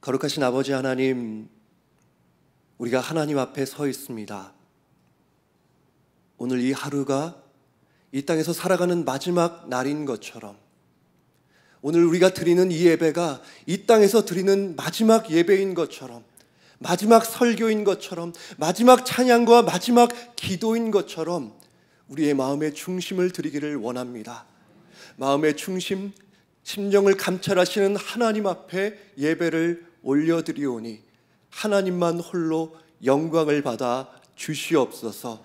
거룩하신 아버지 하나님, 우리가 하나님 앞에 서 있습니다. 오늘 이 하루가 이 땅에서 살아가는 마지막 날인 것처럼, 오늘 우리가 드리는 이 예배가 이 땅에서 드리는 마지막 예배인 것처럼, 마지막 설교인 것처럼, 마지막 찬양과 마지막 기도인 것처럼 우리의 마음의 중심을 드리기를 원합니다. 마음의 중심, 심령을 감찰하시는 하나님 앞에 예배를 올려드리오니 하나님만 홀로 영광을 받아 주시옵소서.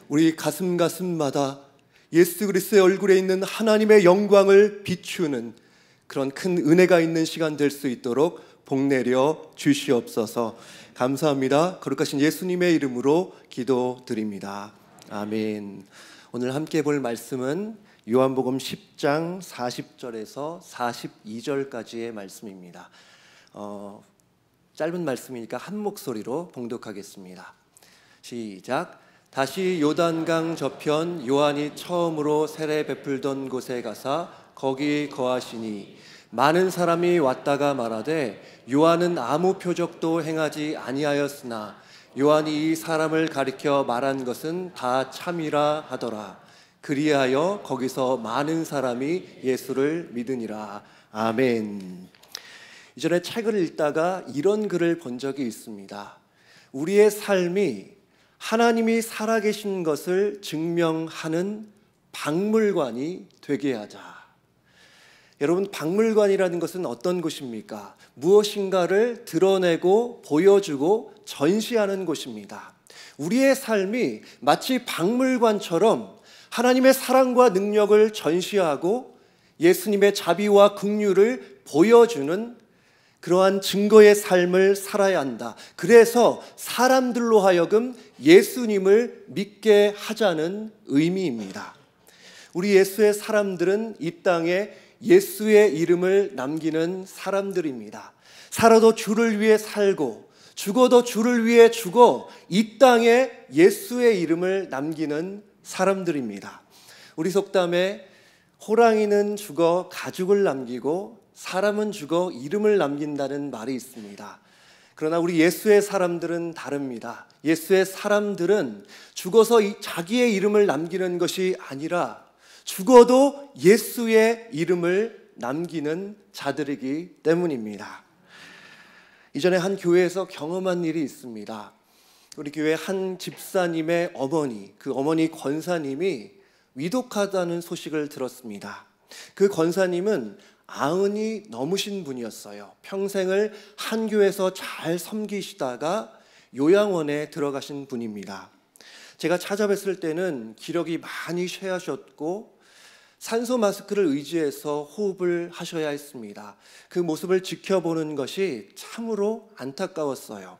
우리 가슴마다 예수 그리스도의 얼굴에 있는 하나님의 영광을 비추는 그런 큰 은혜가 있는 시간 될 수 있도록 복내려 주시옵소서. 감사합니다. 거룩하신 예수님의 이름으로 기도드립니다. 아멘. 오늘 함께 볼 말씀은 요한복음 10장 40절에서 42절까지의 말씀입니다. 짧은 말씀이니까 한 목소리로 봉독하겠습니다. 시작. 다시 요단강 저편 요한이 처음으로 세례 베풀던 곳에 가사 거기 거하시니 많은 사람이 왔다가 말하되 요한은 아무 표적도 행하지 아니하였으나 요한이 이 사람을 가리켜 말한 것은 다 참이라 하더라. 그리하여 거기서 많은 사람이 예수를 믿으니라. 아멘. 이전에 책을 읽다가 이런 글을 본 적이 있습니다. 우리의 삶이 하나님이 살아계신 것을 증명하는 박물관이 되게 하자. 여러분, 박물관이라는 것은 어떤 곳입니까? 무엇인가를 드러내고 보여주고 전시하는 곳입니다. 우리의 삶이 마치 박물관처럼 하나님의 사랑과 능력을 전시하고 예수님의 자비와 긍휼을 보여주는 그러한 증거의 삶을 살아야 한다. 그래서 사람들로 하여금 예수님을 믿게 하자는 의미입니다. 우리 예수의 사람들은 이 땅에 예수의 이름을 남기는 사람들입니다. 살아도 주를 위해 살고 죽어도 주를 위해 죽어 이 땅에 예수의 이름을 남기는 사람들입니다. 우리 속담에 호랑이는 죽어 가죽을 남기고 사람은 죽어 이름을 남긴다는 말이 있습니다. 그러나 우리 예수의 사람들은 다릅니다. 예수의 사람들은 죽어서 자기의 이름을 남기는 것이 아니라 죽어도 예수의 이름을 남기는 자들이기 때문입니다. 이전에 한 교회에서 경험한 일이 있습니다. 우리 교회 한 집사님의 어머니, 그 어머니 권사님이 위독하다는 소식을 들었습니다. 그 권사님은 90이 넘으신 분이었어요. 평생을 한 교회에서 잘 섬기시다가 요양원에 들어가신 분입니다. 제가 찾아뵀을 때는 기력이 많이 쇠하셨고 산소 마스크를 의지해서 호흡을 하셔야 했습니다. 그 모습을 지켜보는 것이 참으로 안타까웠어요.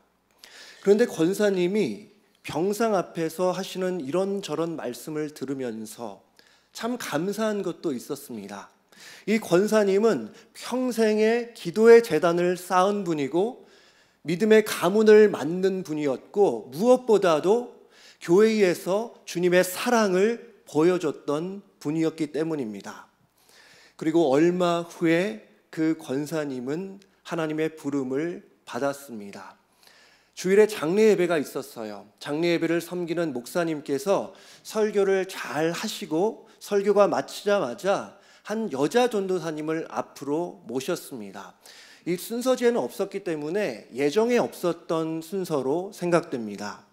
그런데 권사님이 병상 앞에서 하시는 이런저런 말씀을 들으면서 참 감사한 것도 있었습니다. 이 권사님은 평생의 기도의 재단을 쌓은 분이고 믿음의 가문을 만든 분이었고 무엇보다도 교회에서 주님의 사랑을 보여줬던 분이었기 때문입니다. 그리고 얼마 후에 그 권사님은 하나님의 부름을 받았습니다. 주일에 장례 예배가 있었어요. 장례 예배를 섬기는 목사님께서 설교를 잘 하시고 설교가 마치자마자 한 여자 전도사님을 앞으로 모셨습니다. 이 순서제는 없었기 때문에 예정에 없었던 순서로 생각됩니다.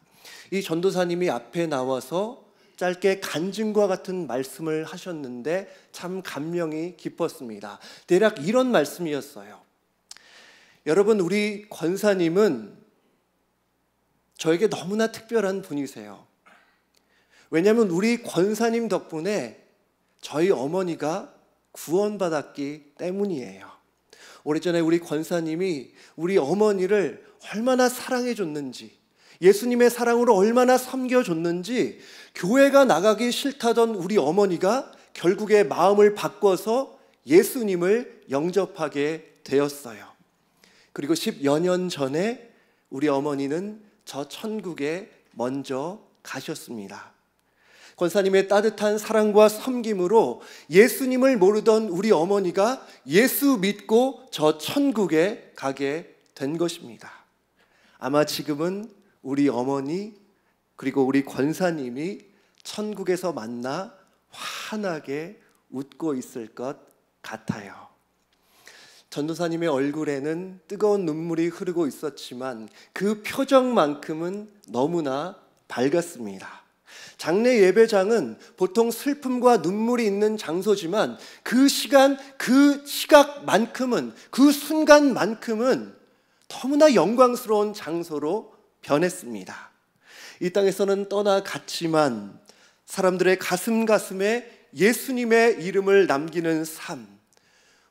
이 전도사님이 앞에 나와서 짧게 간증과 같은 말씀을 하셨는데 참 감명이 깊었습니다. 대략 이런 말씀이었어요. 여러분, 우리 권사님은 저에게 너무나 특별한 분이세요. 왜냐하면 우리 권사님 덕분에 저희 어머니가 구원받았기 때문이에요. 오래전에 우리 권사님이 우리 어머니를 얼마나 사랑해줬는지, 예수님의 사랑으로 얼마나 섬겨줬는지 교회가 나가기 싫다던 우리 어머니가 결국에 마음을 바꿔서 예수님을 영접하게 되었어요. 그리고 10여 년 전에 우리 어머니는 저 천국에 먼저 가셨습니다. 권사님의 따뜻한 사랑과 섬김으로 예수님을 모르던 우리 어머니가 예수 믿고 저 천국에 가게 된 것입니다. 아마 지금은 우리 어머니 그리고 우리 권사님이 천국에서 만나 환하게 웃고 있을 것 같아요. 전도사님의 얼굴에는 뜨거운 눈물이 흐르고 있었지만 그 표정만큼은 너무나 밝았습니다. 장례 예배장은 보통 슬픔과 눈물이 있는 장소지만 그 시간, 그 시각만큼은, 그 순간만큼은 너무나 영광스러운 장소로 변했습니다. 이 땅에서는 떠나갔지만 사람들의 가슴에 예수님의 이름을 남기는 삶,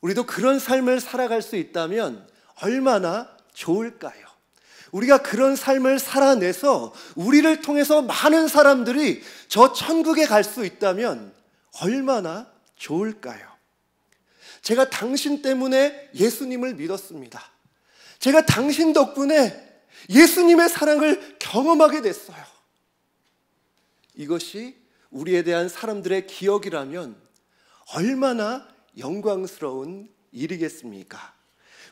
우리도 그런 삶을 살아갈 수 있다면 얼마나 좋을까요? 우리가 그런 삶을 살아내서 우리를 통해서 많은 사람들이 저 천국에 갈 수 있다면 얼마나 좋을까요? 제가 당신 때문에 예수님을 믿었습니다. 제가 당신 덕분에 예수님의 사랑을 경험하게 됐어요. 이것이 우리에 대한 사람들의 기억이라면 얼마나 영광스러운 일이겠습니까?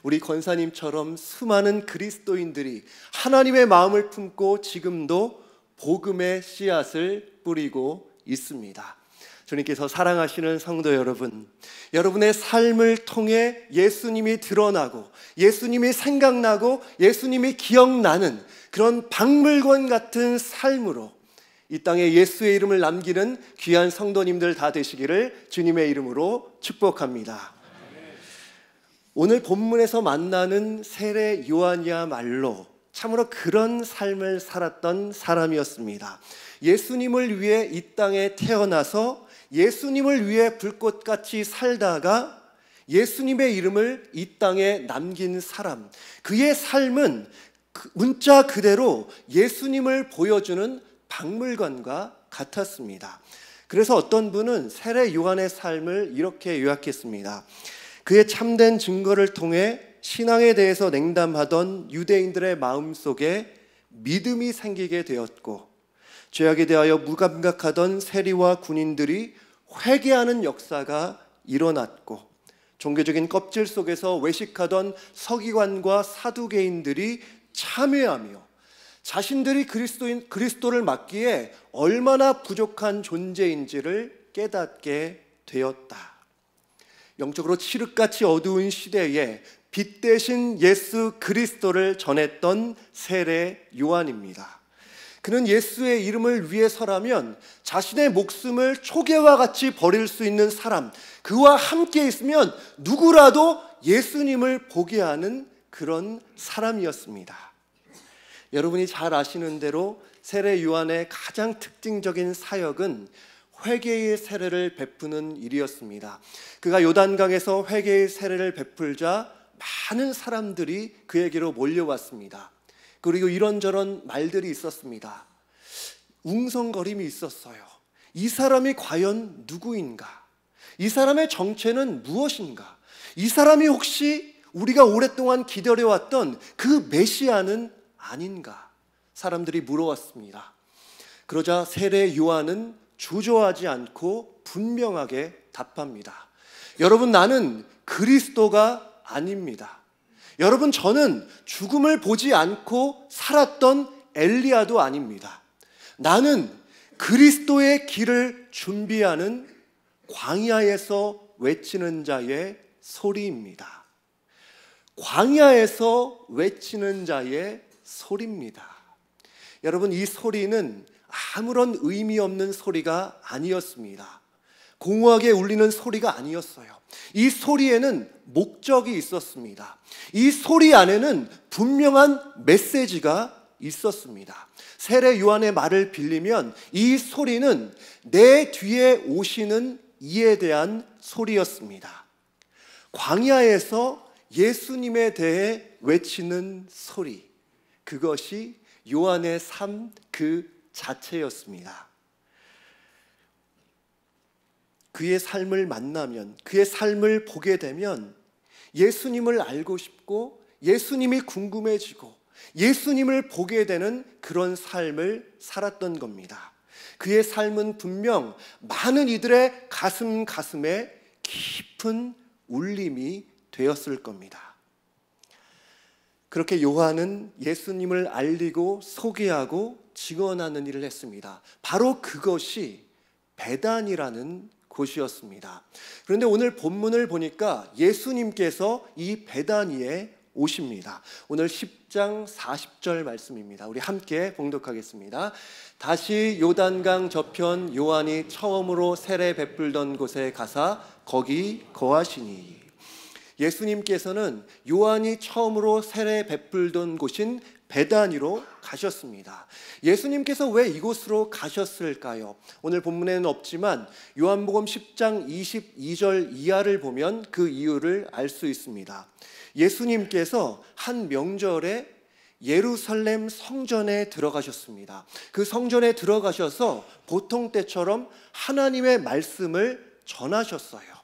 우리 권사님처럼 수많은 그리스도인들이 하나님의 마음을 품고 지금도 복음의 씨앗을 뿌리고 있습니다. 주님께서 사랑하시는 성도 여러분, 여러분의 삶을 통해 예수님이 드러나고 예수님이 생각나고 예수님이 기억나는 그런 박물관 같은 삶으로 이 땅에 예수의 이름을 남기는 귀한 성도님들 다 되시기를 주님의 이름으로 축복합니다. 오늘 본문에서 만나는 세례 요한이야말로 참으로 그런 삶을 살았던 사람이었습니다. 예수님을 위해 이 땅에 태어나서 예수님을 위해 불꽃같이 살다가 예수님의 이름을 이 땅에 남긴 사람, 그의 삶은 문자 그대로 예수님을 보여주는 박물관과 같았습니다. 그래서 어떤 분은 세례 요한의 삶을 이렇게 요약했습니다. 그의 참된 증거를 통해 신앙에 대해서 냉담하던 유대인들의 마음속에 믿음이 생기게 되었고, 죄악에 대하여 무감각하던 세리와 군인들이 회개하는 역사가 일어났고, 종교적인 껍질 속에서 외식하던 서기관과 사두개인들이 참회하며 자신들이 그리스도를 맡기에 얼마나 부족한 존재인지를 깨닫게 되었다. 영적으로 칠흑같이 어두운 시대에 빛 대신 예수 그리스도를 전했던 세례 요한입니다. 그는 예수의 이름을 위해서라면 자신의 목숨을 초계와 같이 버릴 수 있는 사람, 그와 함께 있으면 누구라도 예수님을 보게 하는 그런 사람이었습니다. 여러분이 잘 아시는 대로 세례 요한의 가장 특징적인 사역은 회개의 세례를 베푸는 일이었습니다. 그가 요단강에서 회개의 세례를 베풀자 많은 사람들이 그에게로 몰려왔습니다. 그리고 이런저런 말들이 있었습니다. 웅성거림이 있었어요. 이 사람이 과연 누구인가? 이 사람의 정체는 무엇인가? 이 사람이 혹시 우리가 오랫동안 기다려왔던 그 메시아는 아닌가? 사람들이 물어왔습니다. 그러자 세례 요한은 주저하지 않고 분명하게 답합니다. 여러분, 나는 그리스도가 아닙니다. 여러분, 저는 죽음을 보지 않고 살았던 엘리야도 아닙니다. 나는 그리스도의 길을 준비하는 광야에서 외치는 자의 소리입니다. 광야에서 외치는 자의 소리입니다. 여러분, 이 소리는 아무런 의미 없는 소리가 아니었습니다. 공허하게 울리는 소리가 아니었어요. 이 소리에는 목적이 있었습니다. 이 소리 안에는 분명한 메시지가 있었습니다. 세례 요한의 말을 빌리면 이 소리는 내 뒤에 오시는 이에 대한 소리였습니다. 광야에서 예수님에 대해 외치는 소리, 그것이 요한의 삶 그 자체였습니다. 그의 삶을 만나면, 그의 삶을 보게 되면 예수님을 알고 싶고 예수님이 궁금해지고 예수님을 보게 되는 그런 삶을 살았던 겁니다. 그의 삶은 분명 많은 이들의 가슴에 깊은 울림이 되었을 겁니다. 그렇게 요한은 예수님을 알리고 소개하고 증언하는 일을 했습니다. 바로 그것이 베단이라는 곳이었습니다. 그런데 오늘 본문을 보니까 예수님께서 이 베다니에 오십니다. 오늘 10장 40절 말씀입니다. 우리 함께 봉독하겠습니다. 다시 요단강 저편 요한이 처음으로 세례 베풀던 곳에 가사 거기 거하시니. 예수님께서는 요한이 처음으로 세례 베풀던 곳인 베다니로 가셨습니다. 예수님께서 왜 이곳으로 가셨을까요? 오늘 본문에는 없지만 요한복음 10장 22절 이하를 보면 그 이유를 알 수 있습니다. 예수님께서 한 명절에 예루살렘 성전에 들어가셨습니다. 그 성전에 들어가셔서 보통 때처럼 하나님의 말씀을 전하셨어요.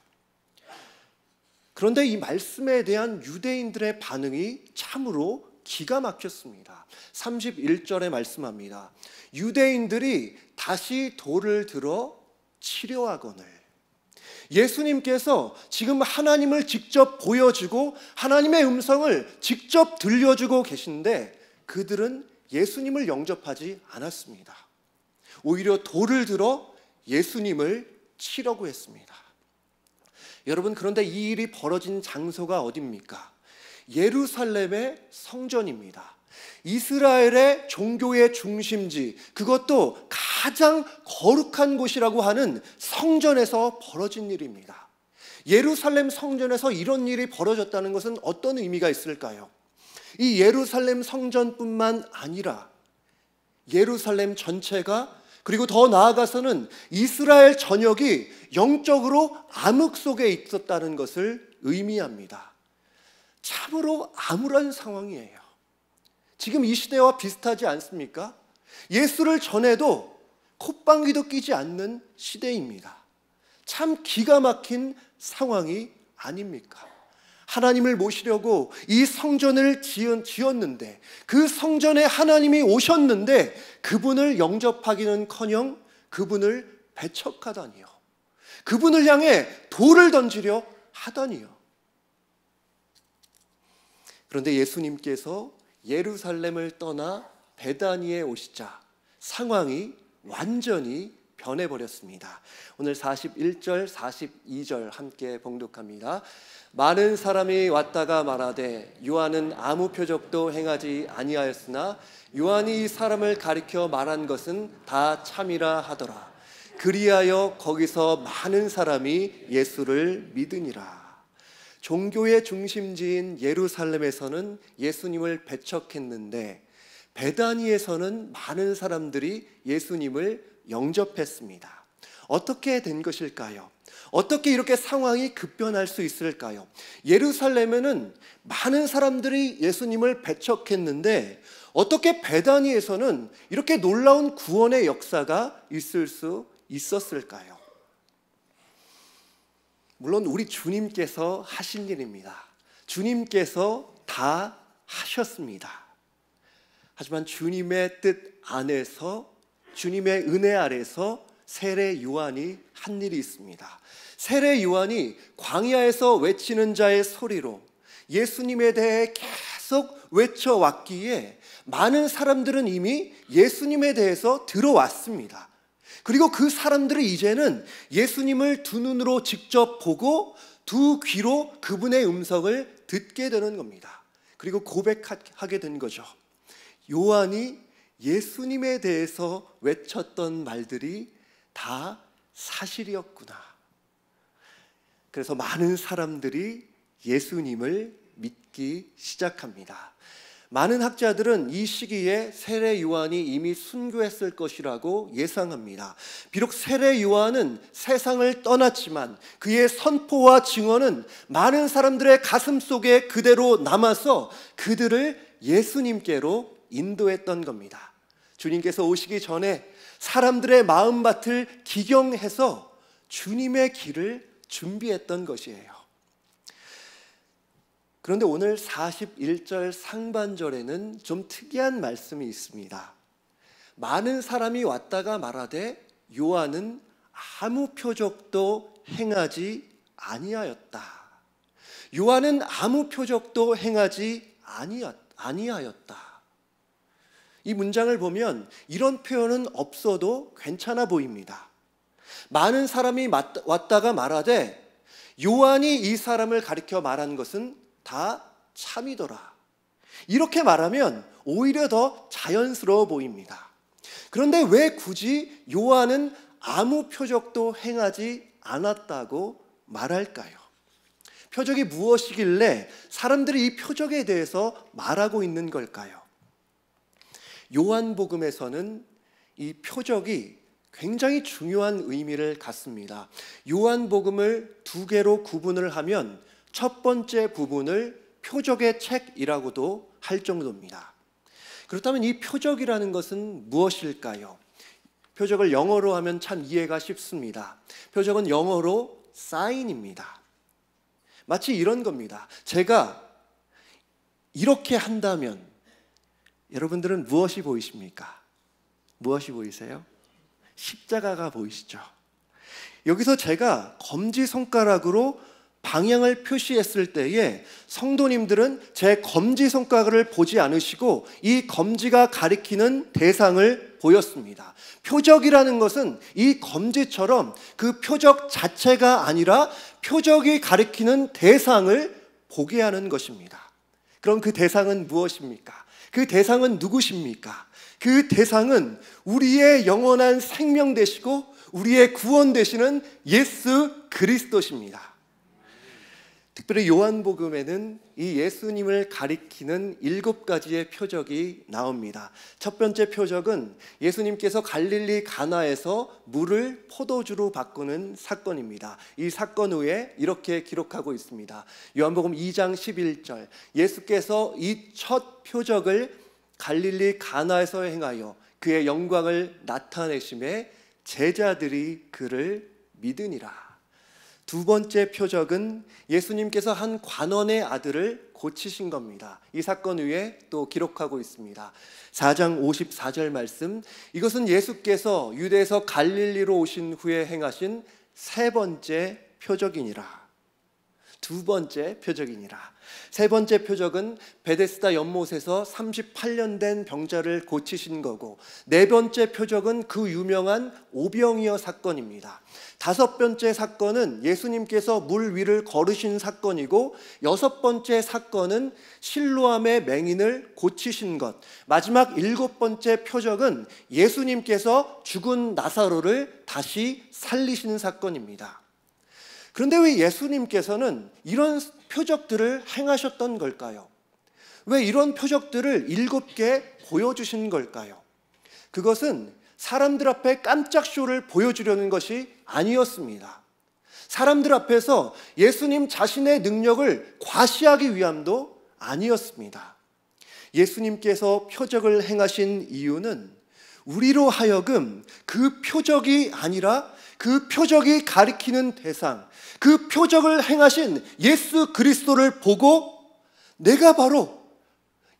그런데 이 말씀에 대한 유대인들의 반응이 참으로 기가 막혔습니다. 31절에 말씀합니다. 유대인들이 다시 돌을 들어 치려하거늘. 예수님께서 지금 하나님을 직접 보여주고 하나님의 음성을 직접 들려주고 계신데 그들은 예수님을 영접하지 않았습니다. 오히려 돌을 들어 예수님을 치려고 했습니다. 여러분, 그런데 이 일이 벌어진 장소가 어디입니까? 예루살렘의 성전입니다. 이스라엘의 종교의 중심지, 그것도 가장 거룩한 곳이라고 하는 성전에서 벌어진 일입니다. 예루살렘 성전에서 이런 일이 벌어졌다는 것은 어떤 의미가 있을까요? 이 예루살렘 성전뿐만 아니라 예루살렘 전체가, 그리고 더 나아가서는 이스라엘 전역이 영적으로 암흑 속에 있었다는 것을 의미합니다. 참으로 암울한 상황이에요. 지금 이 시대와 비슷하지 않습니까? 예수를 전해도 콧방귀도 끼지 않는 시대입니다. 참 기가 막힌 상황이 아닙니까? 하나님을 모시려고 이 성전을 지었는데, 그 성전에 하나님이 오셨는데 그분을 영접하기는커녕 그분을 배척하다니요, 그분을 향해 돌을 던지려 하다니요. 그런데 예수님께서 예루살렘을 떠나 베다니에 오시자 상황이 완전히 변해버렸습니다. 오늘 41절, 42절 함께 봉독합니다. 많은 사람이 왔다가 말하되 요한은 아무 표적도 행하지 아니하였으나 요한이 이 사람을 가리켜 말한 것은 다 참이라 하더라. 그리하여 거기서 많은 사람이 예수를 믿으니라. 종교의 중심지인 예루살렘에서는 예수님을 배척했는데 베다니에서는 많은 사람들이 예수님을 영접했습니다. 어떻게 된 것일까요? 어떻게 이렇게 상황이 급변할 수 있을까요? 예루살렘에는 많은 사람들이 예수님을 배척했는데 어떻게 베다니에서는 이렇게 놀라운 구원의 역사가 있을 수 있었을까요? 물론 우리 주님께서 하신 일입니다. 주님께서 다 하셨습니다. 하지만 주님의 뜻 안에서, 주님의 은혜 아래서 세례 요한이 한 일이 있습니다. 세례 요한이 광야에서 외치는 자의 소리로 예수님에 대해 계속 외쳐왔기에 많은 사람들은 이미 예수님에 대해서 들어왔습니다. 그리고 그 사람들이 이제는 예수님을 두 눈으로 직접 보고 두 귀로 그분의 음성을 듣게 되는 겁니다. 그리고 고백하게 된 거죠. 요한이 예수님에 대해서 외쳤던 말들이 다 사실이었구나. 그래서 많은 사람들이 예수님을 믿기 시작합니다. 많은 학자들은 이 시기에 세례 요한이 이미 순교했을 것이라고 예상합니다. 비록 세례 요한은 세상을 떠났지만 그의 선포와 증언은 많은 사람들의 가슴 속에 그대로 남아서 그들을 예수님께로 인도했던 겁니다. 주님께서 오시기 전에 사람들의 마음밭을 기경해서 주님의 길을 준비했던 것이에요. 그런데 오늘 41절 상반절에는 좀 특이한 말씀이 있습니다. 많은 사람이 왔다가 말하되 요한은 아무 표적도 행하지 아니하였다. 요한은 아무 표적도 행하지 아니하였다. 이 문장을 보면 이런 표현은 없어도 괜찮아 보입니다. 많은 사람이 왔다가 말하되 요한이 이 사람을 가리켜 말한 것은 다 참이더라. 이렇게 말하면 오히려 더 자연스러워 보입니다. 그런데 왜 굳이 요한은 아무 표적도 행하지 않았다고 말할까요? 표적이 무엇이길래 사람들이 이 표적에 대해서 말하고 있는 걸까요? 요한복음에서는 이 표적이 굉장히 중요한 의미를 갖습니다. 요한복음을 두 개로 구분을 하면 첫 번째 부분을 표적의 책이라고도 할 정도입니다. 그렇다면 이 표적이라는 것은 무엇일까요? 표적을 영어로 하면 참 이해가 쉽습니다. 표적은 영어로 사인입니다. 마치 이런 겁니다. 제가 이렇게 한다면 여러분들은 무엇이 보이십니까? 무엇이 보이세요? 십자가가 보이시죠? 여기서 제가 검지손가락으로 방향을 표시했을 때에 성도님들은 제 검지손가락을 보지 않으시고 이 검지가 가리키는 대상을 보였습니다. 표적이라는 것은 이 검지처럼 그 표적 자체가 아니라 표적이 가리키는 대상을 보게 하는 것입니다. 그럼 그 대상은 무엇입니까? 그 대상은 누구십니까? 그 대상은 우리의 영원한 생명 되시고 우리의 구원 되시는 예수 그리스도십니다. 특별히 요한복음에는 이 예수님을 가리키는 7가지의 표적이 나옵니다. 첫 번째 표적은 예수님께서 갈릴리 가나에서 물을 포도주로 바꾸는 사건입니다. 이 사건 후에 이렇게 기록하고 있습니다. 요한복음 2장 11절, 예수께서 이 첫 표적을 갈릴리 가나에서 행하여 그의 영광을 나타내심에 제자들이 그를 믿으니라. 두 번째 표적은 예수님께서 한 관원의 아들을 고치신 겁니다. 이 사건 위에 또 기록하고 있습니다. 4장 54절 말씀, 이것은 예수께서 유대에서 갈릴리로 오신 후에 행하신 세 번째 표적이니라. 두 번째 표적이니라. 세 번째 표적은 베데스다 연못에서 38년 된 병자를 고치신 거고, 네 번째 표적은 그 유명한 오병이어 사건입니다. 다섯 번째 사건은 예수님께서 물 위를 걸으신 사건이고, 여섯 번째 사건은 실로암의 맹인을 고치신 것, 마지막 일곱 번째 표적은 예수님께서 죽은 나사로를 다시 살리시는 사건입니다. 그런데 왜 예수님께서는 이런 표적들을 행하셨던 걸까요? 왜 이런 표적들을 7개 보여주신 걸까요? 그것은 사람들 앞에 깜짝 쇼를 보여주려는 것이 아니었습니다. 사람들 앞에서 예수님 자신의 능력을 과시하기 위함도 아니었습니다. 예수님께서 표적을 행하신 이유는 우리로 하여금 그 표적이 아니라 그 표적이 가리키는 대상, 그 표적을 행하신 예수 그리스도를 보고 내가 바로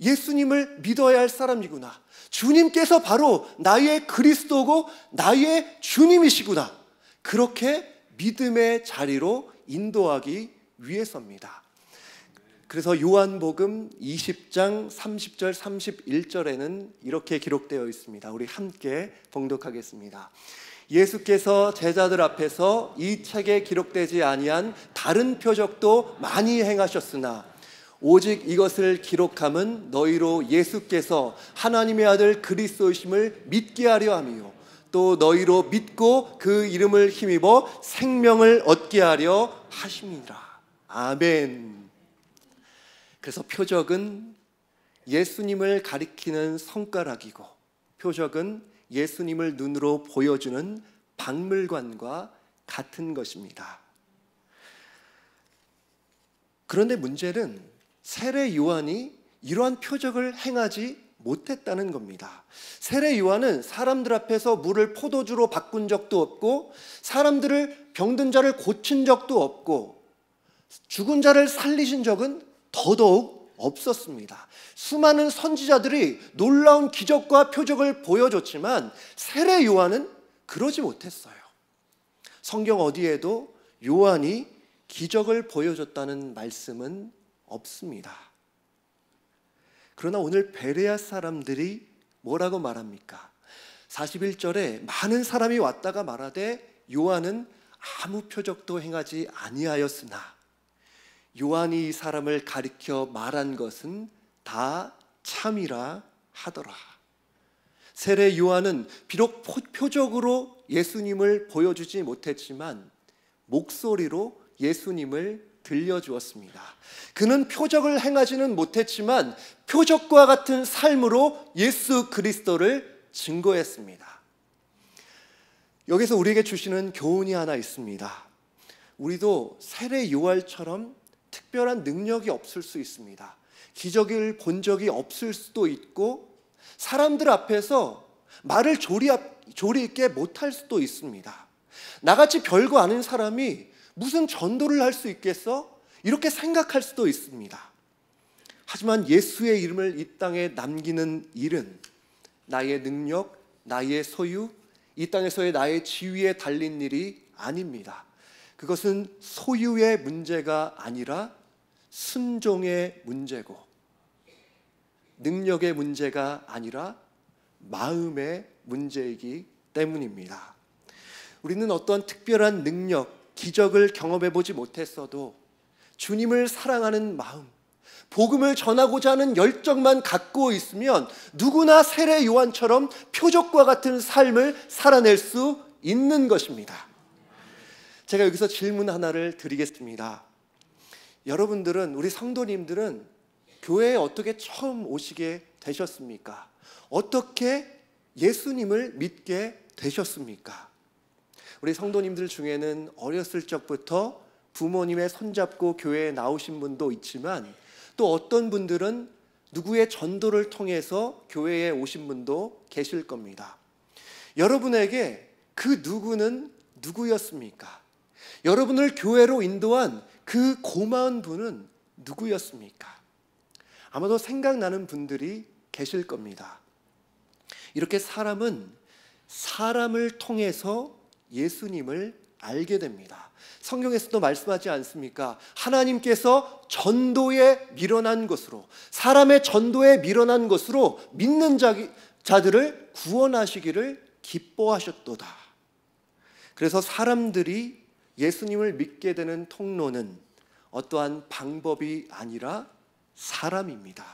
예수님을 믿어야 할 사람이구나, 주님께서 바로 나의 그리스도고 나의 주님이시구나, 그렇게 믿음의 자리로 인도하기 위해서입니다. 그래서 요한복음 20장 30절 31절에는 이렇게 기록되어 있습니다. 우리 함께 봉독하겠습니다. 예수께서 제자들 앞에서 이 책에 기록되지 아니한 다른 표적도 많이 행하셨으나 오직 이것을 기록함은 너희로 예수께서 하나님의 아들 그리스도이심을 믿게 하려 함이요 또 너희로 믿고 그 이름을 힘입어 생명을 얻게 하려 하심이라. 아멘. 그래서 표적은 예수님을 가리키는 손가락이고, 표적은 예수님을 눈으로 보여주는 박물관과 같은 것입니다. 그런데 문제는 세례 요한이 이러한 표적을 행하지 못했다는 겁니다. 세례 요한은 사람들 앞에서 물을 포도주로 바꾼 적도 없고, 사람들을 병든 자를 고친 적도 없고, 죽은 자를 살리신 적은 더더욱 없었습니다. 수많은 선지자들이 놀라운 기적과 표적을 보여줬지만 세례 요한은 그러지 못했어요. 성경 어디에도 요한이 기적을 보여줬다는 말씀은 없습니다. 그러나 오늘 베레아 사람들이 뭐라고 말합니까? 41절에 많은 사람이 왔다가 말하되 요한은 아무 표적도 행하지 아니하였으나 요한이 이 사람을 가리켜 말한 것은 다 참이라 하더라. 세례 요한은 비록 표적으로 예수님을 보여주지 못했지만 목소리로 예수님을 들려주었습니다. 그는 표적을 행하지는 못했지만 표적과 같은 삶으로 예수 그리스도를 증거했습니다. 여기서 우리에게 주시는 교훈이 하나 있습니다. 우리도 세례 요한처럼 특별한 능력이 없을 수 있습니다. 기적을 본 적이 없을 수도 있고 사람들 앞에서 말을 조리 있게 못할 수도 있습니다. 나같이 별거 아닌 사람이 무슨 전도를 할 수 있겠어? 이렇게 생각할 수도 있습니다. 하지만 예수의 이름을 이 땅에 남기는 일은 나의 능력, 나의 소유, 이 땅에서의 나의 지위에 달린 일이 아닙니다. 그것은 소유의 문제가 아니라 순종의 문제고 능력의 문제가 아니라 마음의 문제이기 때문입니다. 우리는 어떤 특별한 능력, 기적을 경험해 보지 못했어도 주님을 사랑하는 마음, 복음을 전하고자 하는 열정만 갖고 있으면 누구나 세례 요한처럼 표적과 같은 삶을 살아낼 수 있는 것입니다. 제가 여기서 질문 하나를 드리겠습니다. 여러분들은, 우리 성도님들은 교회에 어떻게 처음 오시게 되셨습니까? 어떻게 예수님을 믿게 되셨습니까? 우리 성도님들 중에는 어렸을 적부터 부모님의 손잡고 교회에 나오신 분도 있지만 또 어떤 분들은 누구의 전도를 통해서 교회에 오신 분도 계실 겁니다. 여러분에게 그 누구는 누구였습니까? 여러분을 교회로 인도한 그 고마운 분은 누구였습니까? 아마도 생각나는 분들이 계실 겁니다. 이렇게 사람은 사람을 통해서 예수님을 알게 됩니다. 성경에서도 말씀하지 않습니까? 하나님께서 전도에 밀어난 것으로, 사람의 전도에 밀어난 것으로 믿는 자들을 구원하시기를 기뻐하셨도다. 그래서 사람들이 예수님을 믿게 되는 통로는 어떠한 방법이 아니라 사람입니다.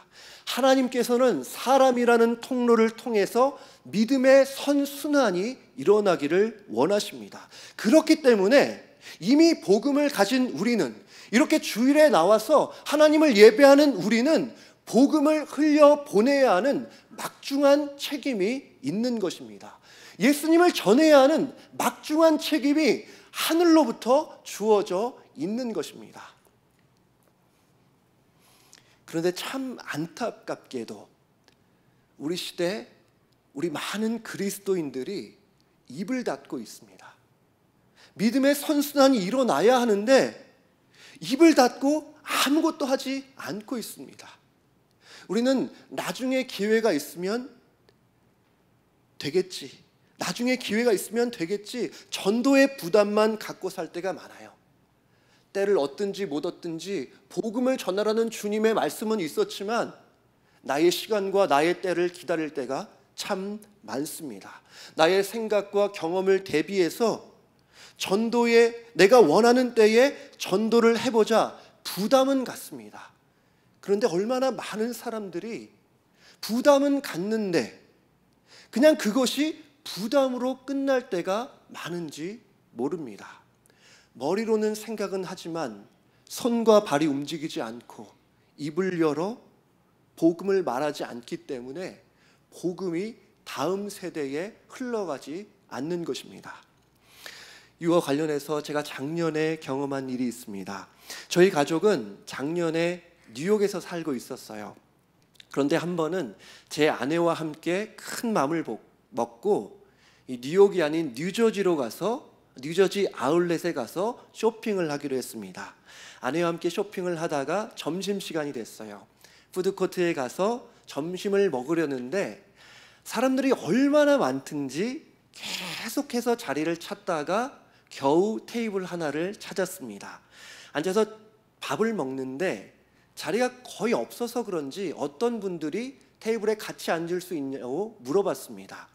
하나님께서는 사람이라는 통로를 통해서 믿음의 선순환이 일어나기를 원하십니다. 그렇기 때문에 이미 복음을 가진 우리는, 이렇게 주일에 나와서 하나님을 예배하는 우리는 복음을 흘려보내야 하는 막중한 책임이 있는 것입니다. 예수님을 전해야 하는 막중한 책임이 하늘로부터 주어져 있는 것입니다. 그런데 참 안타깝게도 우리 시대, 우리 많은 그리스도인들이 입을 닫고 있습니다. 믿음의 선순환이 일어나야 하는데 입을 닫고 아무것도 하지 않고 있습니다. 우리는 나중에 기회가 있으면 되겠지, 나중에 기회가 있으면 되겠지, 전도의 부담만 갖고 살 때가 많아요. 때를 얻든지 못 얻든지 복음을 전하라는 주님의 말씀은 있었지만 나의 시간과 나의 때를 기다릴 때가 참 많습니다. 나의 생각과 경험을 대비해서 전도에, 내가 원하는 때에 전도를 해보자 부담은 갖습니다. 그런데 얼마나 많은 사람들이 부담은 갖는데 그냥 그것이 부담으로 끝날 때가 많은지 모릅니다. 머리로는 생각은 하지만 손과 발이 움직이지 않고 입을 열어 복음을 말하지 않기 때문에 복음이 다음 세대에 흘러가지 않는 것입니다. 이와 관련해서 제가 작년에 경험한 일이 있습니다. 저희 가족은 작년에 뉴욕에서 살고 있었어요. 그런데 한 번은 제 아내와 함께 큰 마음을 먹고 이 뉴욕이 아닌 뉴저지로 가서, 뉴저지 아울렛에 가서 쇼핑을 하기로 했습니다. 아내와 함께 쇼핑을 하다가 점심시간이 됐어요. 푸드코트에 가서 점심을 먹으려는데 사람들이 얼마나 많든지 계속해서 자리를 찾다가 겨우 테이블 하나를 찾았습니다. 앉아서 밥을 먹는데 자리가 거의 없어서 그런지 어떤 분들이 테이블에 같이 앉을 수 있냐고 물어봤습니다.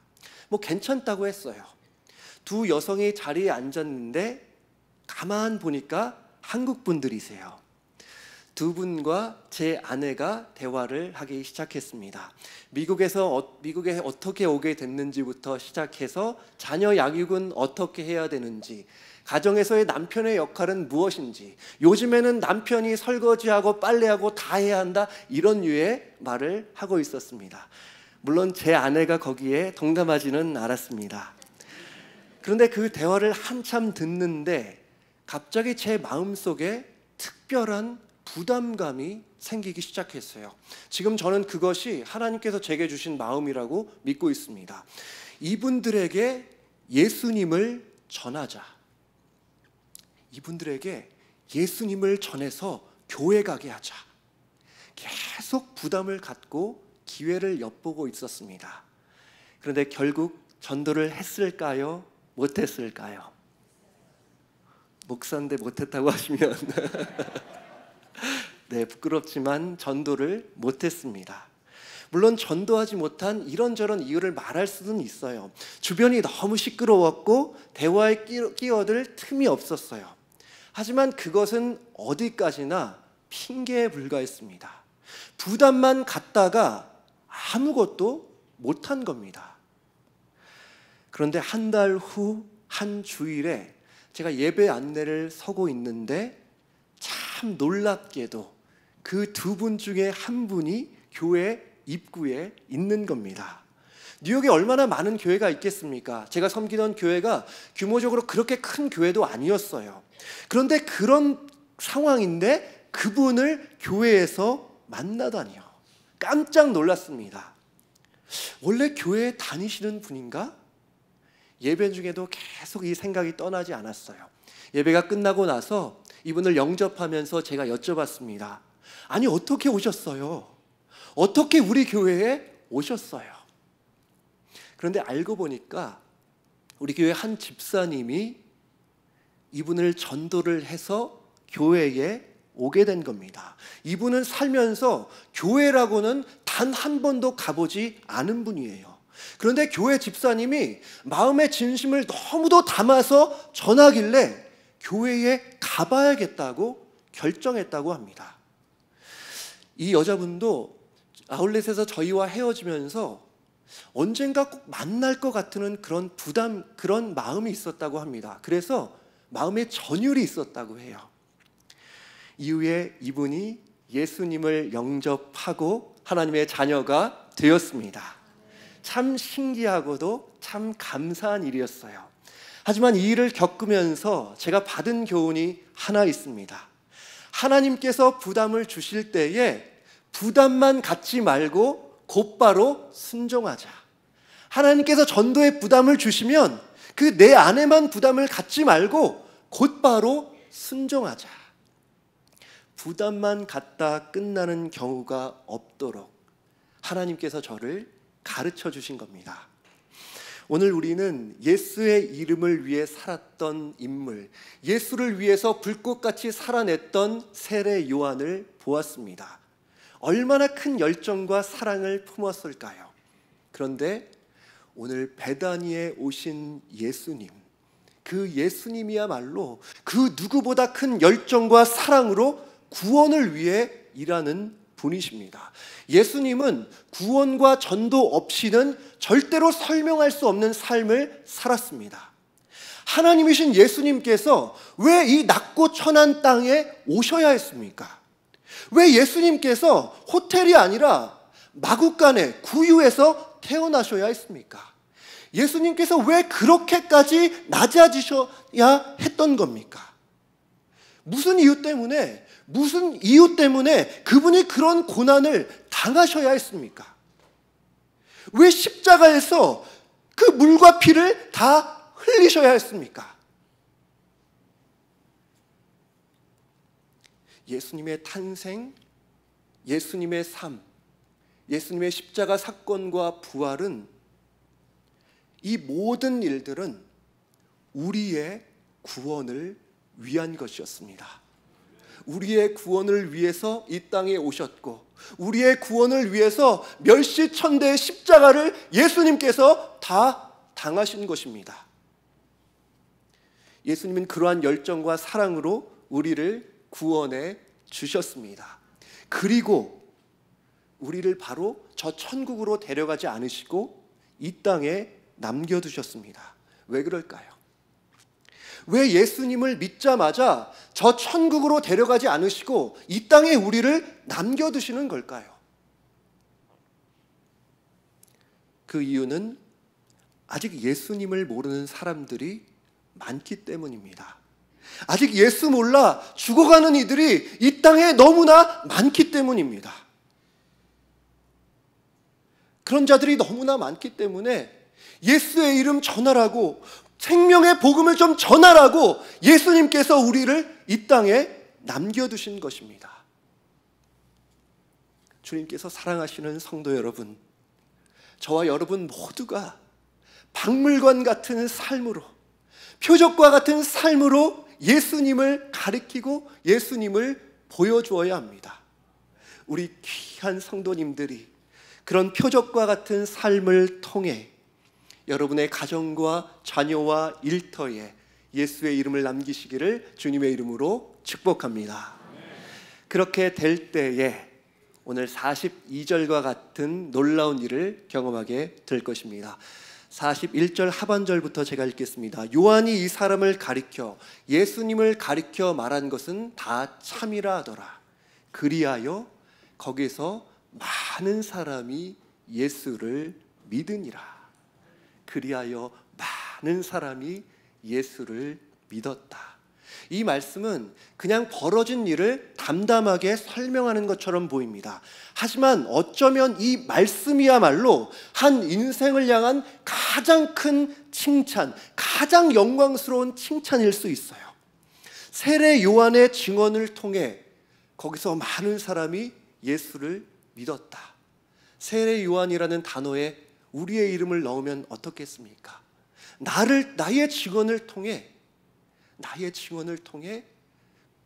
뭐 괜찮다고 했어요. 두 여성이 자리에 앉았는데 가만 보니까 한국 분들이세요. 두 분과 제 아내가 대화를 하기 시작했습니다. 미국에 어떻게 오게 됐는지부터 시작해서 자녀 양육은 어떻게 해야 되는지, 가정에서의 남편의 역할은 무엇인지, 요즘에는 남편이 설거지하고 빨래하고 다 해야 한다, 이런 류의 말을 하고 있었습니다. 물론 제 아내가 거기에 동감하지는 않았습니다. 그런데 그 대화를 한참 듣는데 갑자기 제 마음속에 특별한 부담감이 생기기 시작했어요. 지금 저는 그것이 하나님께서 제게 주신 마음이라고 믿고 있습니다. 이분들에게 예수님을 전하자. 이분들에게 예수님을 전해서 교회 가게 하자. 계속 부담을 갖고 기회를 엿보고 있었습니다. 그런데 결국 전도를 했을까요? 못했을까요? 목사인데 못했다고 하시면 네, 부끄럽지만 전도를 못했습니다. 물론 전도하지 못한 이런저런 이유를 말할 수는 있어요. 주변이 너무 시끄러웠고 대화에 끼어들 틈이 없었어요. 하지만 그것은 어디까지나 핑계에 불과했습니다. 부담만 갖다가 아무것도 못한 겁니다. 그런데 한 달 후 한 주일에 제가 예배 안내를 서고 있는데 참 놀랍게도 그 두 분 중에 한 분이 교회 입구에 있는 겁니다. 뉴욕에 얼마나 많은 교회가 있겠습니까? 제가 섬기던 교회가 규모적으로 그렇게 큰 교회도 아니었어요. 그런데 그런 상황인데 그분을 교회에서 만나다니요. 깜짝 놀랐습니다. 원래 교회에 다니시는 분인가? 예배 중에도 계속 이 생각이 떠나지 않았어요. 예배가 끝나고 나서 이분을 영접하면서 제가 여쭤봤습니다. 아니, 어떻게 오셨어요? 어떻게 우리 교회에 오셨어요? 그런데 알고 보니까 우리 교회 한 집사님이 이분을 전도를 해서 교회에 오게 된 겁니다. 이분은 살면서 교회라고는 단 한 번도 가보지 않은 분이에요. 그런데 교회 집사님이 마음의 진심을 너무도 담아서 전하길래 교회에 가봐야겠다고 결정했다고 합니다. 이 여자분도 아울렛에서 저희와 헤어지면서 언젠가 꼭 만날 것 같은 그런 부담, 그런 마음이 있었다고 합니다. 그래서 마음의 전율이 있었다고 해요. 이후에 이분이 예수님을 영접하고 하나님의 자녀가 되었습니다. 참 신기하고도 참 감사한 일이었어요. 하지만 이 일을 겪으면서 제가 받은 교훈이 하나 있습니다. 하나님께서 부담을 주실 때에 부담만 갖지 말고 곧바로 순종하자. 하나님께서 전도의 부담을 주시면 그 내 안에만 부담을 갖지 말고 곧바로 순종하자. 부담만 갖다 끝나는 경우가 없도록 하나님께서 저를 가르쳐 주신 겁니다. 오늘 우리는 예수의 이름을 위해 살았던 인물, 예수를 위해서 불꽃같이 살아냈던 세례 요한을 보았습니다. 얼마나 큰 열정과 사랑을 품었을까요? 그런데 오늘 베다니에 오신 예수님, 그 예수님이야말로 그 누구보다 큰 열정과 사랑으로 구원을 위해 일하는 분이십니다. 예수님은 구원과 전도 없이는 절대로 설명할 수 없는 삶을 살았습니다. 하나님이신 예수님께서 왜 이 낮고 천한 땅에 오셔야 했습니까? 왜 예수님께서 호텔이 아니라 마구간에 구유에서 태어나셔야 했습니까? 예수님께서 왜 그렇게까지 낮아지셔야 했던 겁니까? 무슨 이유 때문에 그분이 그런 고난을 당하셔야 했습니까? 왜 십자가에서 그 물과 피를 다 흘리셔야 했습니까? 예수님의 탄생, 예수님의 삶, 예수님의 십자가 사건과 부활은, 이 모든 일들은 우리의 구원을 위한 것이었습니다. 우리의 구원을 위해서 이 땅에 오셨고 우리의 구원을 위해서 멸시천대의 십자가를 예수님께서 다 당하신 것입니다. 예수님은 그러한 열정과 사랑으로 우리를 구원해 주셨습니다. 그리고 우리를 바로 저 천국으로 데려가지 않으시고 이 땅에 남겨두셨습니다. 왜 그럴까요? 왜 예수님을 믿자마자 저 천국으로 데려가지 않으시고 이 땅에 우리를 남겨두시는 걸까요? 그 이유는 아직 예수님을 모르는 사람들이 많기 때문입니다. 아직 예수 몰라 죽어가는 이들이 이 땅에 너무나 많기 때문입니다. 그런 자들이 너무나 많기 때문에 예수의 이름 전하라고, 생명의 복음을 좀 전하라고 예수님께서 우리를 이 땅에 남겨두신 것입니다. 주님께서 사랑하시는 성도 여러분, 저와 여러분 모두가 박물관 같은 삶으로, 표적과 같은 삶으로 예수님을 가리키고 예수님을 보여주어야 합니다. 우리 귀한 성도님들이 그런 표적과 같은 삶을 통해 여러분의 가정과 자녀와 일터에 예수의 이름을 남기시기를 주님의 이름으로 축복합니다. 그렇게 될 때에 오늘 42절과 같은 놀라운 일을 경험하게 될 것입니다. 41절 하반절부터 제가 읽겠습니다. 요한이 이 사람을 가리켜 예수님을 가리켜 말한 것은 다 참이라 하더라. 그리하여 거기서 많은 사람이 예수를 믿으니라. 그리하여 많은 사람이 예수를 믿었다. 이 말씀은 그냥 벌어진 일을 담담하게 설명하는 것처럼 보입니다. 하지만 어쩌면 이 말씀이야말로 한 인생을 향한 가장 큰 칭찬, 가장 영광스러운 칭찬일 수 있어요. 세례 요한의 증언을 통해 거기서 많은 사람이 예수를 믿었다. 세례 요한이라는 단어에 우리의 이름을 넣으면 어떻겠습니까? 나의 증언을 통해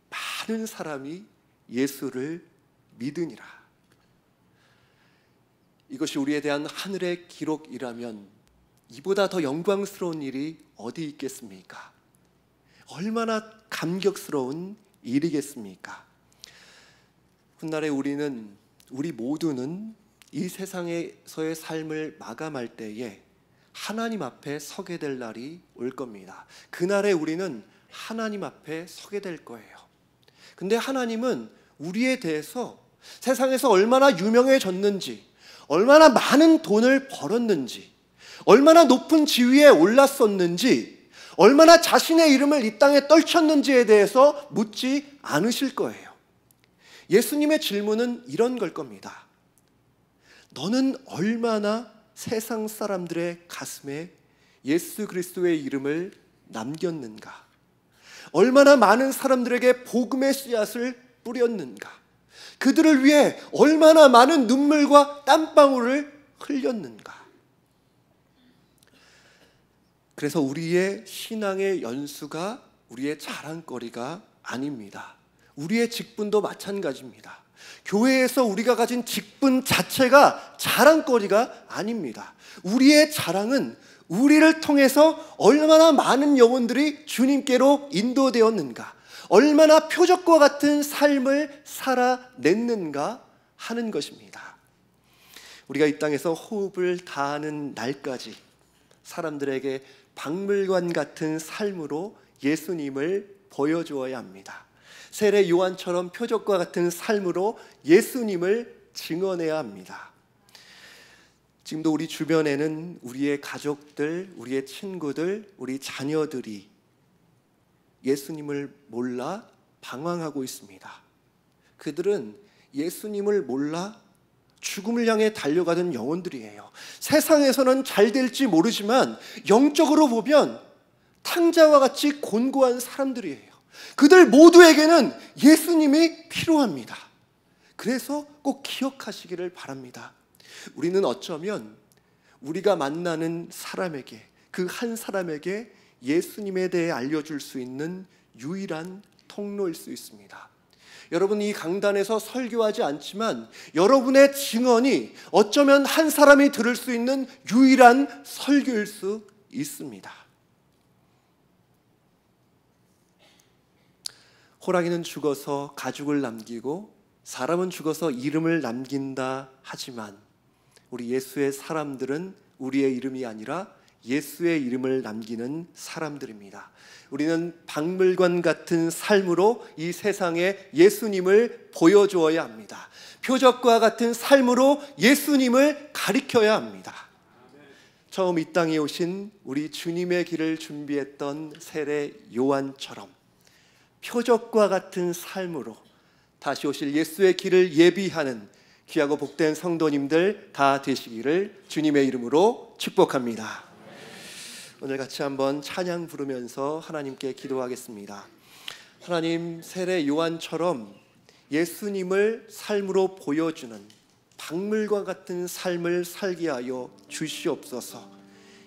많은 사람이 예수를 믿으니라. 이것이 우리에 대한 하늘의 기록이라면 이보다 더 영광스러운 일이 어디 있겠습니까? 얼마나 감격스러운 일이겠습니까? 훗날에 우리 모두는 이 세상에서의 삶을 마감할 때에 하나님 앞에 서게 될 날이 올 겁니다. 그날에 우리는 하나님 앞에 서게 될 거예요. 근데 하나님은 우리에 대해서 세상에서 얼마나 유명해졌는지, 얼마나 많은 돈을 벌었는지, 얼마나 높은 지위에 올랐었는지, 얼마나 자신의 이름을 이 땅에 떨쳤는지에 대해서 묻지 않으실 거예요. 예수님의 질문은 이런 걸 겁니다. 너는 얼마나 세상 사람들의 가슴에 예수 그리스도의 이름을 남겼는가? 얼마나 많은 사람들에게 복음의 씨앗을 뿌렸는가? 그들을 위해 얼마나 많은 눈물과 땀방울을 흘렸는가? 그래서 우리의 신앙의 연수가 우리의 자랑거리가 아닙니다. 우리의 직분도 마찬가지입니다. 교회에서 우리가 가진 직분 자체가 자랑거리가 아닙니다. 우리의 자랑은 우리를 통해서 얼마나 많은 영혼들이 주님께로 인도되었는가, 얼마나 표적과 같은 삶을 살아냈는가 하는 것입니다. 우리가 이 땅에서 호흡을 다하는 날까지 사람들에게 박물관 같은 삶으로 예수님을 보여주어야 합니다. 세례 요한처럼 표적과 같은 삶으로 예수님을 증언해야 합니다. 지금도 우리 주변에는 우리의 가족들, 우리의 친구들, 우리 자녀들이 예수님을 몰라 방황하고 있습니다. 그들은 예수님을 몰라 죽음을 향해 달려가는 영혼들이에요. 세상에서는 잘 될지 모르지만 영적으로 보면 탕자와 같이 곤고한 사람들이에요. 그들 모두에게는 예수님이 필요합니다. 그래서 꼭 기억하시기를 바랍니다. 우리는 어쩌면 우리가 만나는 사람에게, 그 한 사람에게 예수님에 대해 알려줄 수 있는 유일한 통로일 수 있습니다. 여러분, 이 강단에서 설교하지 않지만 여러분의 증언이 어쩌면 한 사람이 들을 수 있는 유일한 설교일 수 있습니다. 호랑이는 죽어서 가죽을 남기고 사람은 죽어서 이름을 남긴다 하지만 우리 예수의 사람들은 우리의 이름이 아니라 예수의 이름을 남기는 사람들입니다. 우리는 박물관 같은 삶으로 이 세상에 예수님을 보여주어야 합니다. 표적과 같은 삶으로 예수님을 가리켜야 합니다. 처음 이 땅에 오신 우리 주님의 길을 준비했던 세례 요한처럼 표적과 같은 삶으로 다시 오실 예수의 길을 예비하는 귀하고 복된 성도님들 다 되시기를 주님의 이름으로 축복합니다. 오늘 같이 한번 찬양 부르면서 하나님께 기도하겠습니다. 하나님, 세례 요한처럼 예수님을 삶으로 보여주는 박물관 같은 삶을 살게 하여 주시옵소서.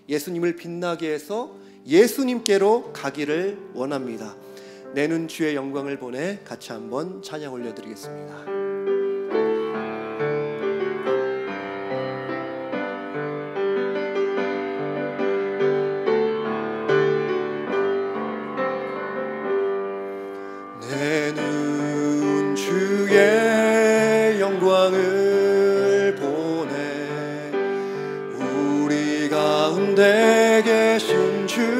예수님을 빛나게 해서 예수님께로 가기를 원합니다. 내는 주의 영광을 보내 같이 한번 찬양 올려드리겠습니다. 내는 주의 영광을 보내 우리 가운데 계신 주님,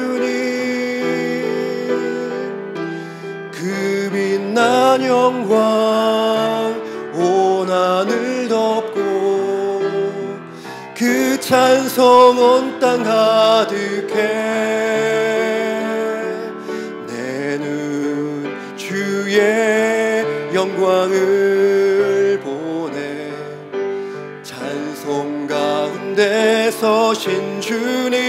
그 빛난 영광 온 하늘 덮고 그 찬송 온 땅 가득해. 내는 주의 영광을 보내 찬송 가운데 서신 주님,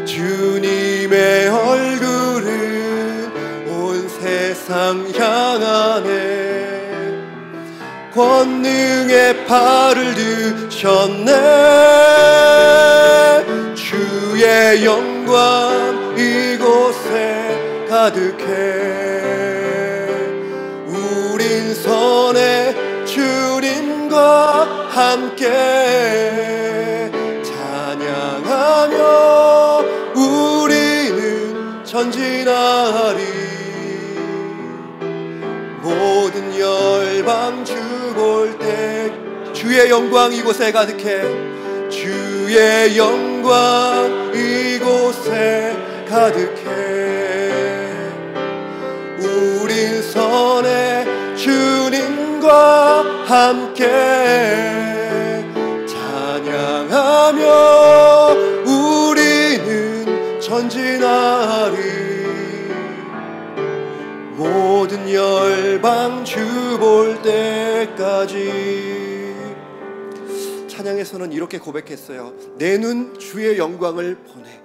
주님의 얼굴은 온 세상 향하네. 권능의 팔을 드셨네. 주의 영광 이곳에 가득해. 우린 선해 주님과 함께 찬양하며 우리는 전진하리. 모든 열방 주 볼 때 주의 영광 이곳에 가득해. 주의 영광 이곳에 가득해. 우린 선해 주님과 함께 찬양하며 우리는 전진하리. 모든 열방 주 볼 때까지. 찬양에서는 이렇게 고백했어요. 내 눈 주의 영광을 보내.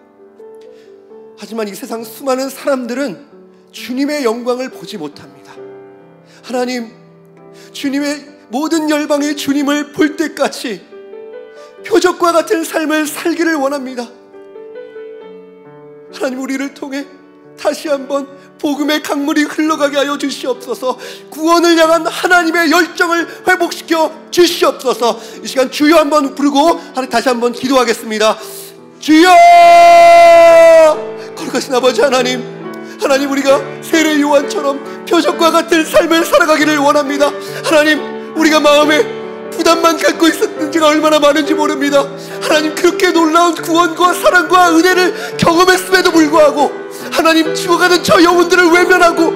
하지만 이 세상 수많은 사람들은 주님의 영광을 보지 못합니다. 하나님, 주님의 모든 열방의 주님을 볼 때까지 표적과 같은 삶을 살기를 원합니다. 하나님, 우리를 통해 다시 한번 복음의 강물이 흘러가게 하여 주시옵소서. 구원을 향한 하나님의 열정을 회복시켜 주시옵소서. 이 시간 주여 한번 부르고 다시 한번 기도하겠습니다. 주여! 거룩하신 아버지 하나님, 하나님, 우리가 세례 요한처럼 표적과 같은 삶을 살아가기를 원합니다. 하나님, 우리가 마음에 부담만 갖고 있었는지가 얼마나 많은지 모릅니다. 하나님, 그렇게 놀라운 구원과 사랑과 은혜를 경험했음에도 불구하고 하나님, 죽어가는 저 영혼들을 외면하고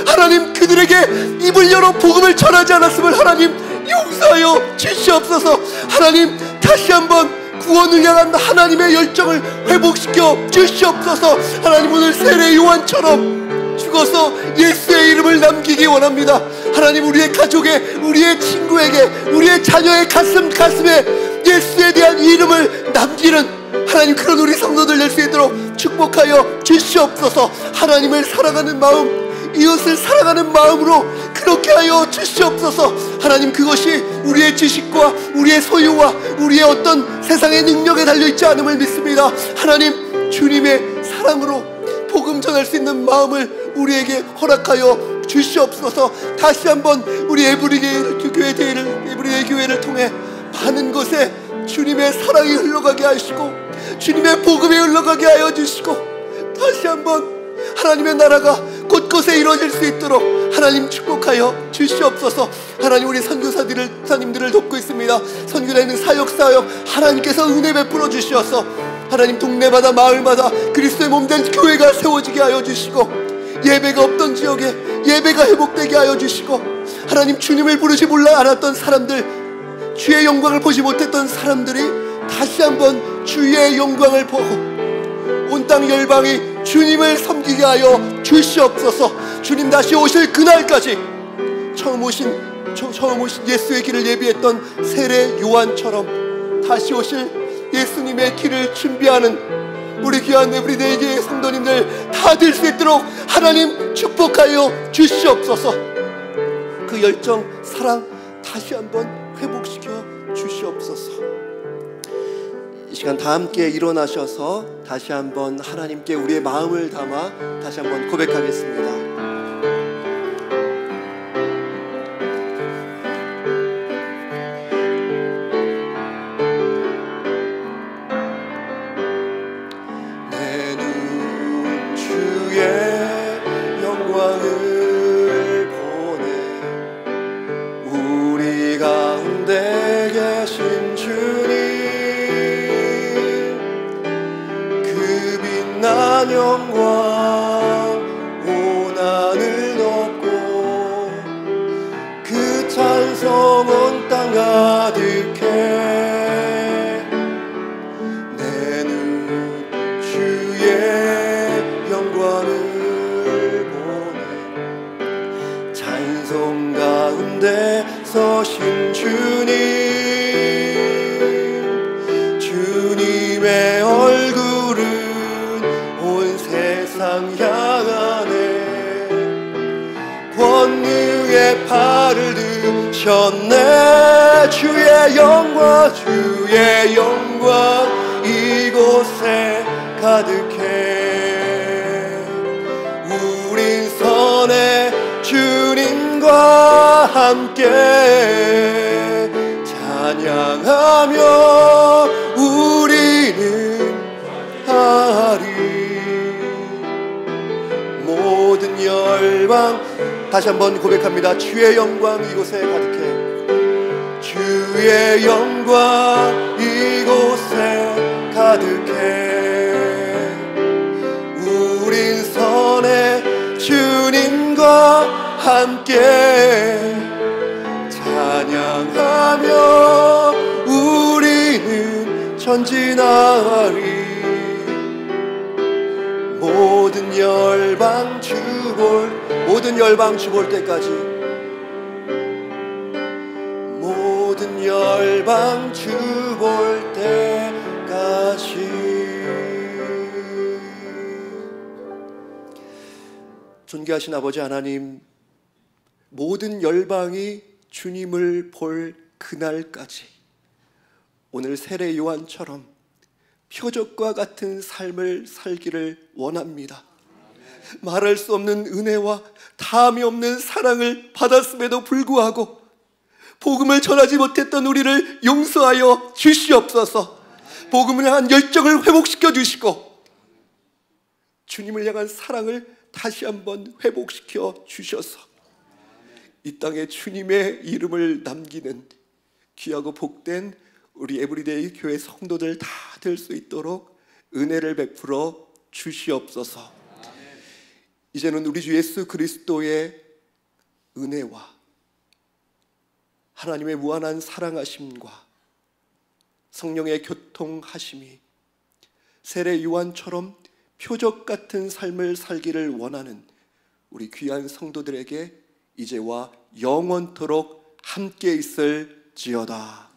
하나님, 그들에게 입을 열어 복음을 전하지 않았음을 하나님 용서하여 주시옵소서. 하나님, 다시 한번 구원을 향한 하나님의 열정을 회복시켜 주시옵소서. 하나님, 오늘 세례 요한처럼 죽어서 예수의 이름을 남기기 원합니다. 하나님, 우리의 가족에, 우리의 친구에게, 우리의 자녀의 가슴에 예수에 대한 이름을 남기는 하나님, 그런 우리 성도들 될 수 있도록 축복하여 주시옵소서. 하나님을 사랑하는 마음, 이웃을 사랑하는 마음으로 그렇게 하여 주시옵소서. 하나님, 그것이 우리의 지식과 우리의 소유와 우리의 어떤 세상의 능력에 달려있지 않음을 믿습니다. 하나님, 주님의 사랑으로 복음 전할 수 있는 마음을 우리에게 허락하여 주시옵소서. 다시 한번 우리 에브리데이 교회를 통해 많은 곳에 주님의 사랑이 흘러가게 하시고 주님의 복음이 흘러가게 하여 주시고 다시 한번 하나님의 나라가 곳곳에 이루어질 수 있도록 하나님 축복하여 주시옵소서. 하나님, 우리 선교사님들을 돕고 있습니다. 선교되는 사역 하나님께서 은혜 베풀어 주시어서 하나님, 동네마다 마을마다 그리스도의 몸된 교회가 세워지게 하여 주시고 예배가 없던 지역에 예배가 회복되게 하여 주시고 하나님, 주님을 부르지 몰라 알았던 사람들, 주의 영광을 보지 못했던 사람들이 다시 한번 주의 영광을 보고 온 땅 열방이 주님을 섬기게 하여 주시옵소서. 주님 다시 오실 그날까지 처음 오신 예수의 길을 예비했던 세례 요한처럼 다시 오실 예수님의 길을 준비하는 우리 귀한 에브리데이 교회 성도님들 다 될 수 있도록 하나님 축복하여 주시옵소서. 그 열정, 사랑 다시 한번 회복시켜 주시옵소서. 이 시간 다 함께 일어나셔서 다시 한번 하나님께 우리의 마음을 담아 다시 한번 고백하겠습니다. 내 눈 주의 영광을 보네. 우리 가운데 계신 주님, 난 영광 온 하늘 덮고 그 찬송 온 땅 가득해. 내 눈 주의 영광을 보네. 찬송 가운데 서신 주님, 주님의 얼굴을 세상 향하네. 권능의 팔을 드셨네. 주의 영광 이곳에 가득해. 우린 선의 주님과 함께 찬양하며 우리는 하리. 모든 열방 다시 한번 고백합니다. 주의 영광 이곳에 가득해. 주의 영광 이곳에 가득해. 우린 선의 주님과 함께 찬양하며 우리는 전진하리. 모든 열방 주볼 때까지, 모든 열방 주볼 때까지. 존귀하신 아버지 하나님, 모든 열방이 주님을 볼 그날까지 오늘 세례 요한처럼 표적과 같은 삶을 살기를 원합니다. 말할 수 없는 은혜와 다함이 없는 사랑을 받았음에도 불구하고 복음을 전하지 못했던 우리를 용서하여 주시옵소서. 복음을 향한 열정을 회복시켜 주시고 주님을 향한 사랑을 다시 한번 회복시켜 주셔서 이 땅에 주님의 이름을 남기는 귀하고 복된 우리 에브리데이 교회 성도들 다 될 수 있도록 은혜를 베풀어 주시옵소서. 이제는 우리 주 예수 그리스도의 은혜와 하나님의 무한한 사랑하심과 성령의 교통하심이 세례 요한처럼 표적 같은 삶을 살기를 원하는 우리 귀한 성도들에게 이제와 영원토록 함께 있을지어다.